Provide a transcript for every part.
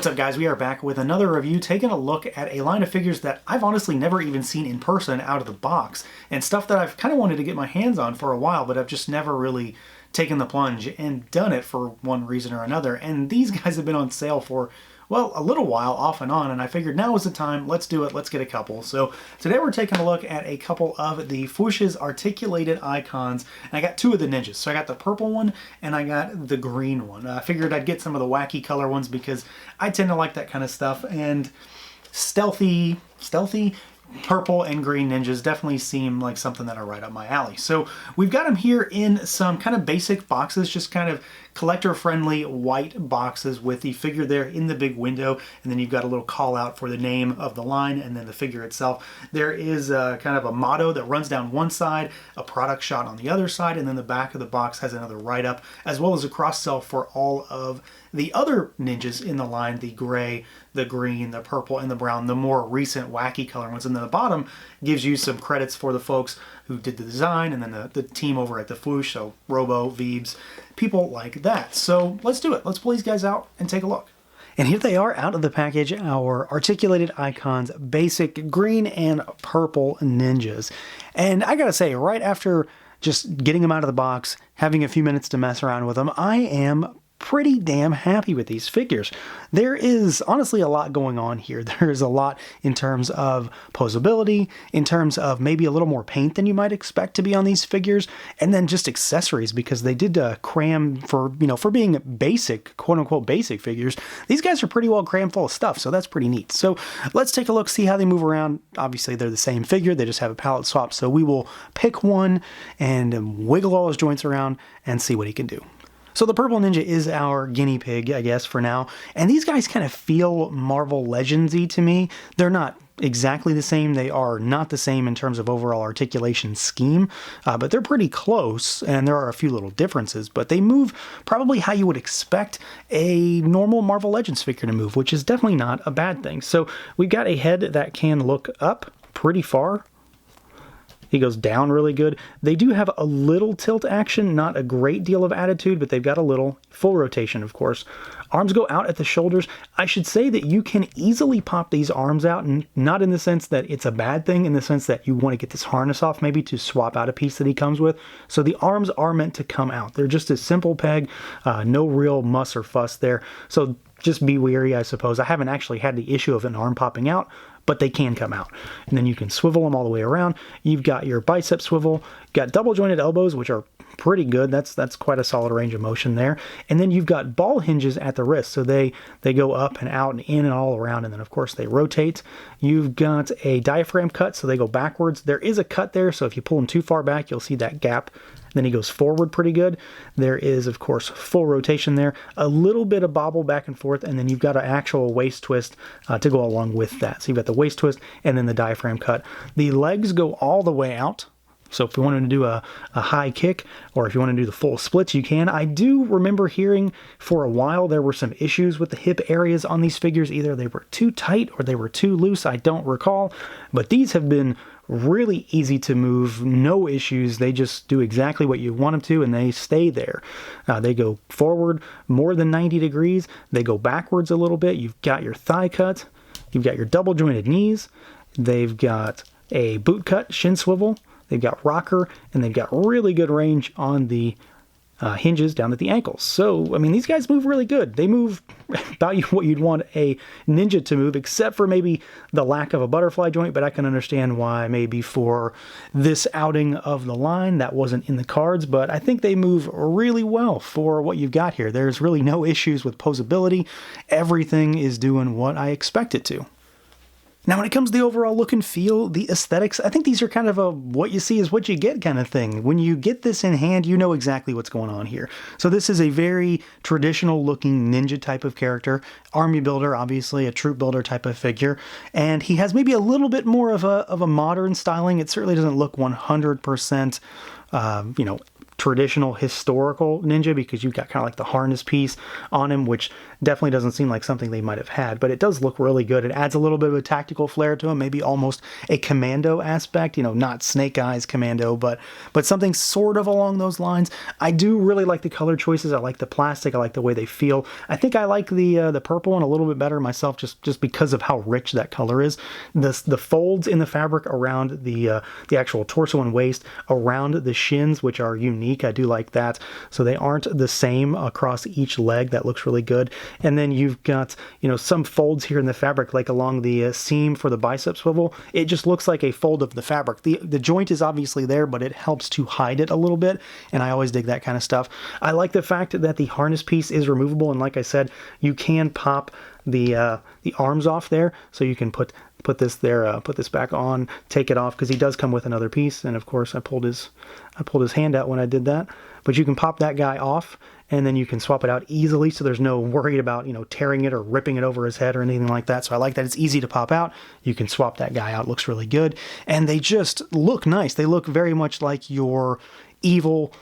What's up, guys? We are back with another review, taking a look at a line of figures that I've honestly never even seen in person out of the box, and stuff that I've kind of wanted to get my hands on for a while, but I've just never really taken the plunge and done it for one reason or another. And these guys have been on sale for, well, a little while off and on, and I figured now is the time. Let's do it. Let's get a couple. So today we're taking a look at a couple of the Fwoosh's articulated icons, and I got two of the ninjas. So I got the purple one and I got the green one. I figured I'd get some of the wacky color ones because I tend to like that kind of stuff, and stealthy purple and green ninjas definitely seem like something that are right up my alley. So we've got them here in some kind of basic boxes, just kind of collector-friendly white boxes with the figure there in the big window, and then you've got a little call out for the name of the line and then the figure itself. There is kind of a motto that runs down one side, a product shot on the other side, and then the back of the box has another write-up, as well as a cross-sell for all of the other ninjas in the line, the gray, the green, the purple, and the brown, the more recent wacky color ones. And then the bottom gives you some credits for the folks who did the design, and then the team over at the Fwoosh, so Robo, Veebs, people like that. So let's do it. Let's pull these guys out and take a look. And here they are out of the package, our articulated icons, basic green and purple ninjas. And I gotta say, right after just getting them out of the box, having a few minutes to mess around with them, I am pretty damn happy with these figures. There is honestly a lot going on here. There's a lot in terms of posability, in terms of maybe a little more paint than you might expect to be on these figures, and then just accessories, because they did cram for being basic, quote unquote basic figures. These guys are pretty well crammed full of stuff, so that's pretty neat. So let's take a look, see how they move around. Obviously they're the same figure, they just have a palette swap, so we will pick one and wiggle all his joints around and see what he can do. So the purple ninja is our guinea pig, I guess, for now. And these guys kind of feel Marvel Legends-y to me. They're not exactly the same. They are not the same in terms of overall articulation scheme, but they're pretty close, and there are a few little differences, but they move probably how you would expect a normal Marvel Legends figure to move, which is definitely not a bad thing. So we've got a head that can look up pretty far. He goes down really good. They do have a little tilt action, not a great deal of attitude, but they've got a little. Full rotation, of course. Arms go out at the shoulders. I should say that you can easily pop these arms out, and not in the sense that it's a bad thing, in the sense that you want to get this harness off maybe to swap out a piece that he comes with. So the arms are meant to come out. They're just a simple peg, no real muss or fuss there. So just be wary, I suppose. I haven't actually had the issue of an arm popping out, but they can come out. And then you can swivel them all the way around. You've got your bicep swivel, got double jointed elbows, which are pretty good. That's quite a solid range of motion there. And then you've got ball hinges at the wrist, so they go up and out and in and all around, and then of course they rotate. You've got a diaphragm cut, so they go backwards. There is a cut there, so if you pull them too far back, you'll see that gap. Then he goes forward pretty good. There is, of course, full rotation there, a little bit of bobble back and forth, and then you've got an actual waist twist to go along with that. So you've got the waist twist and then the diaphragm cut. The legs go all the way out. So if you wanted to do a high kick, or if you want to do the full splits, you can. I do remember hearing for a while there were some issues with the hip areas on these figures. Either they were too tight or they were too loose. I don't recall. But these have been really easy to move, no issues. They just do exactly what you want them to, and they stay there. They go forward more than 90 degrees. They go backwards a little bit. You've got your thigh cut. You've got your double jointed knees. They've got a boot cut shin swivel. They've got rocker, and they've got really good range on the hinges down at the ankles. So, I mean, these guys move really good. They move about what you'd want a ninja to move, except for maybe the lack of a butterfly joint, but I can understand why maybe for this outing of the line that wasn't in the cards, but I think they move really well for what you've got here. There's really no issues with posability. Everything is doing what I expect it to. Now, when it comes to the overall look and feel, the aesthetics, I think these are kind of a what you see is what you get kind of thing. When you get this in hand, you know exactly what's going on here. So this is a very traditional looking ninja type of character, army builder, obviously a troop builder type of figure, and he has maybe a little bit more of a modern styling. It certainly doesn't look 100%, traditional historical ninja, because you've got kind of like the harness piece on him, which definitely doesn't seem like something they might have had, but it does look really good. It adds a little bit of a tactical flair to him, maybe almost a commando aspect, you know, not Snake Eyes commando, but something sort of along those lines. I do really like the color choices. I like the plastic. I like the way they feel. I think I like the purple one a little bit better myself, just because of how rich that color is. The folds in the fabric around the actual torso and waist, around the shins, which are unique. I do like that. So they aren't the same across each leg. That looks really good. And then you've got, you know, some folds here in the fabric, like along the seam for the bicep swivel. It just looks like a fold of the fabric. The joint is obviously there, but it helps to hide it a little bit, and I always dig that kind of stuff. I like the fact that the harness piece is removable, and like I said, you can pop the arms off there, so you can put this there, put this back on, take it off, because he does come with another piece. And of course I pulled his hand out when I did that, but you can pop that guy off, and then you can swap it out easily, so there's no worry about, you know, tearing it or ripping it over his head or anything like that. So I like that it's easy to pop out. You can swap that guy out. It looks really good, and they just look nice. They look very much like your evil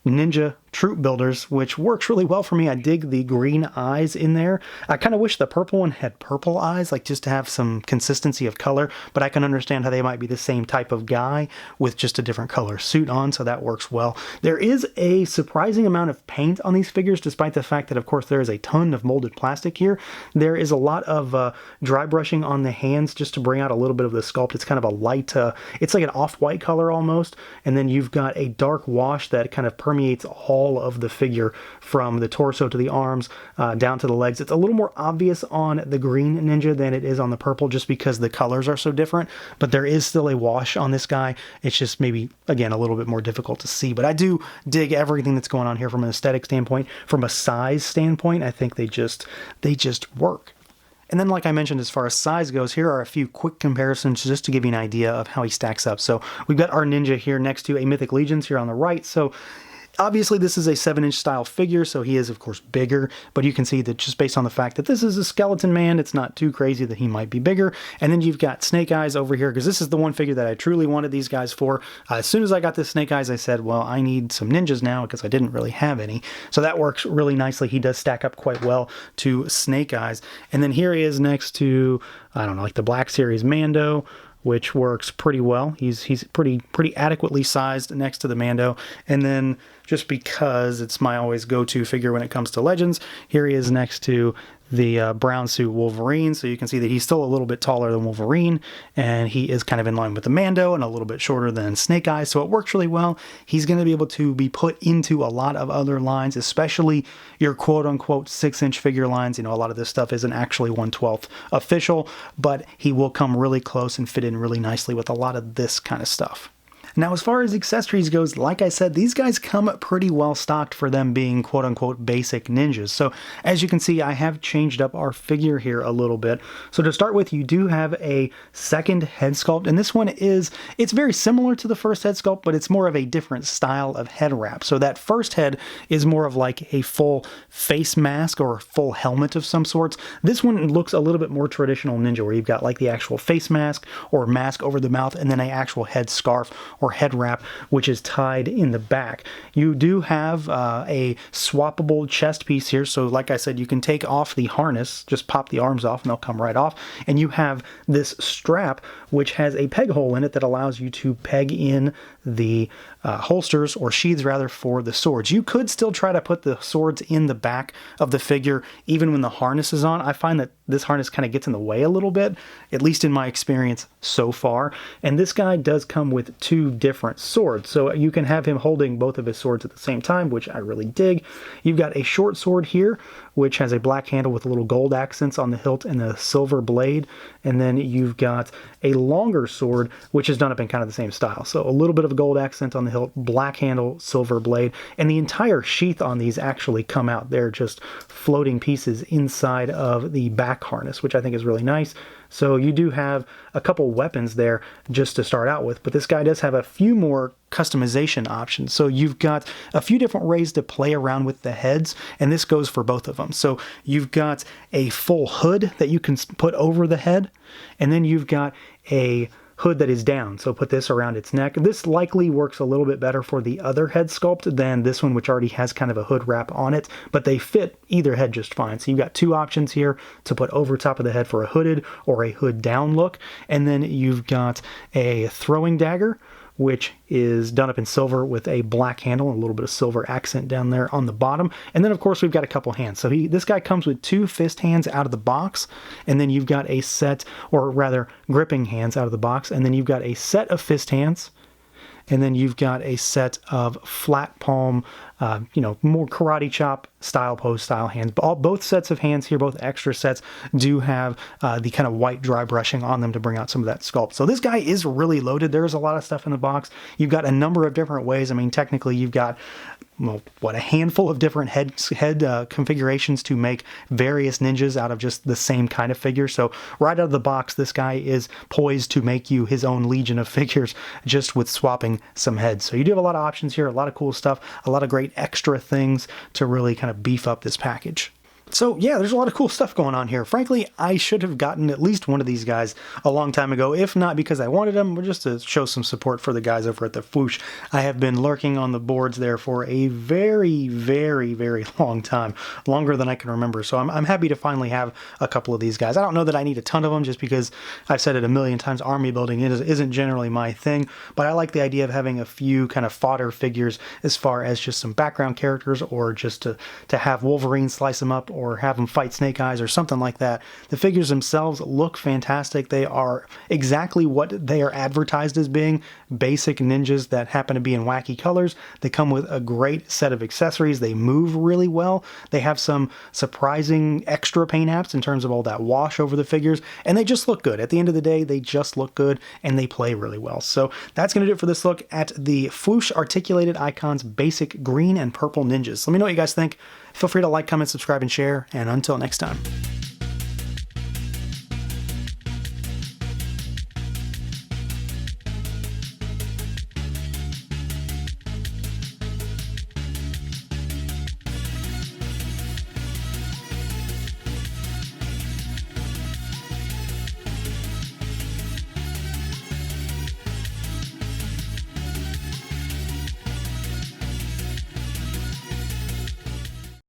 ninja troop builders, which works really well for me. I dig the green eyes in there. I kind of wish the purple one had purple eyes, like just to have some consistency of color, but I can understand how they might be the same type of guy with just a different color suit on, so that works well. There is a surprising amount of paint on these figures, despite the fact that, of course, there is a ton of molded plastic here. There is a lot of dry brushing on the hands just to bring out a little bit of the sculpt. It's kind of a light, it's like an off-white color almost, and then you've got a dark wash that kind of permeates all of the figure from the torso to the arms down to the legs. It's a little more obvious on the green ninja than it is on the purple, just because the colors are so different, but there is still a wash on this guy. It's just maybe, again, a little bit more difficult to see, but I do dig everything that's going on here from an aesthetic standpoint. From a size standpoint, I think they just work. And then, like I mentioned, as far as size goes, here are a few quick comparisons just to give you an idea of how he stacks up. So we've got our ninja here next to a Mythic Legions here on the right. So obviously, this is a 7-inch style figure, so he is, of course, bigger, but you can see that just based on the fact that this is a skeleton man, it's not too crazy that he might be bigger. And then you've got Snake Eyes over here, because this is the one figure that I truly wanted these guys for. As soon as I got this Snake Eyes, I said, well, I need some ninjas now, because I didn't really have any. So that works really nicely. He does stack up quite well to Snake Eyes. And then here he is next to, I don't know, like the Black Series Mando, which works pretty well. He's pretty adequately sized next to the Mando. And then, just because it's my always go-to figure when it comes to Legends, here he is next to the brown suit Wolverine. So you can see that he's still a little bit taller than Wolverine, and he is kind of in line with the Mando and a little bit shorter than Snake Eyes, so it works really well. He's going to be able to be put into a lot of other lines, especially your quote-unquote 6-inch figure lines. You know, a lot of this stuff isn't actually 1/12 official, but he will come really close and fit in really nicely with a lot of this kind of stuff. Now, as far as accessories goes, like I said, these guys come pretty well stocked for them being quote-unquote basic ninjas. So as you can see, I have changed up our figure here a little bit. So to start with, you do have a second head sculpt, and this one it's very similar to the first head sculpt, but it's more of a different style of head wrap. So that first head is more of like a full face mask or full helmet of some sorts. This one looks a little bit more traditional ninja, where you've got like the actual face mask or mask over the mouth, and then an actual head scarf or head wrap, which is tied in the back. You do have a swappable chest piece here, so like I said, you can take off the harness, just pop the arms off and they'll come right off, and you have this strap which has a peg hole in it that allows you to peg in the holsters, or sheaths rather, for the swords. You could still try to put the swords in the back of the figure even when the harness is on. I find that this harness kind of gets in the way a little bit, at least in my experience so far. And this guy does come with two different swords, so you can have him holding both of his swords at the same time, which I really dig. You've got a short sword here, which has a black handle with little gold accents on the hilt and a silver blade. And then you've got a longer sword, which is done up in kind of the same style. So a little bit of a gold accent on the hilt, black handle, silver blade, and the entire sheath on these actually come out. They're just floating pieces inside of the back harness, which I think is really nice. So you do have a couple weapons there just to start out with, but this guy does have a few more customization options. So you've got a few different ways to play around with the heads, and this goes for both of them. So you've got a full hood that you can put over the head, and then you've got a hood that is down. So put this around its neck. This likely works a little bit better for the other head sculpt than this one, which already has kind of a hood wrap on it, but they fit either head just fine. So you've got two options here to put over top of the head for a hooded or a hood down look. And then you've got a throwing dagger, which is done up in silver with a black handle and a little bit of silver accent down there on the bottom. And then of course we've got a couple hands. So this guy comes with two fist hands out of the box, and then you've got a set, or rather gripping hands out of the box, and then you've got a set of fist hands, and then you've got a set of flat palm, more karate chop style pose style hands. Both sets of hands here, both extra sets, do have the kind of white dry brushing on them to bring out some of that sculpt. So this guy is really loaded. There's a lot of stuff in the box. You've got a number of different ways. I mean, technically you've got, a handful of different head configurations to make various ninjas out of just the same kind of figure. So right out of the box, this guy is poised to make you his own legion of figures just with swapping some heads. So you do have a lot of options here, a lot of cool stuff, a lot of great extra things to really kind of beef up this package. So yeah, there's a lot of cool stuff going on here. Frankly, I should have gotten at least one of these guys a long time ago, if not because I wanted them, but just to show some support for the guys over at the Fwoosh. I have been lurking on the boards there for a very, very, very long time, longer than I can remember. So I'm happy to finally have a couple of these guys. I don't know that I need a ton of them, just because I've said it a million times, army building isn't generally my thing, but I like the idea of having a few kind of fodder figures as far as just some background characters, or just to have Wolverine slice them up, or have them fight Snake Eyes or something like that. The figures themselves look fantastic. They are exactly what they are advertised as being, basic ninjas that happen to be in wacky colors. They come with a great set of accessories. They move really well. They have some surprising extra paint apps in terms of all that wash over the figures, and they just look good. At the end of the day, they just look good and they play really well. So that's going to do it for this look at the Fwoosh Articulated Icons Basic Green and Purple Ninjas. Let me know what you guys think. Feel free to like, comment, subscribe, and share, and until next time.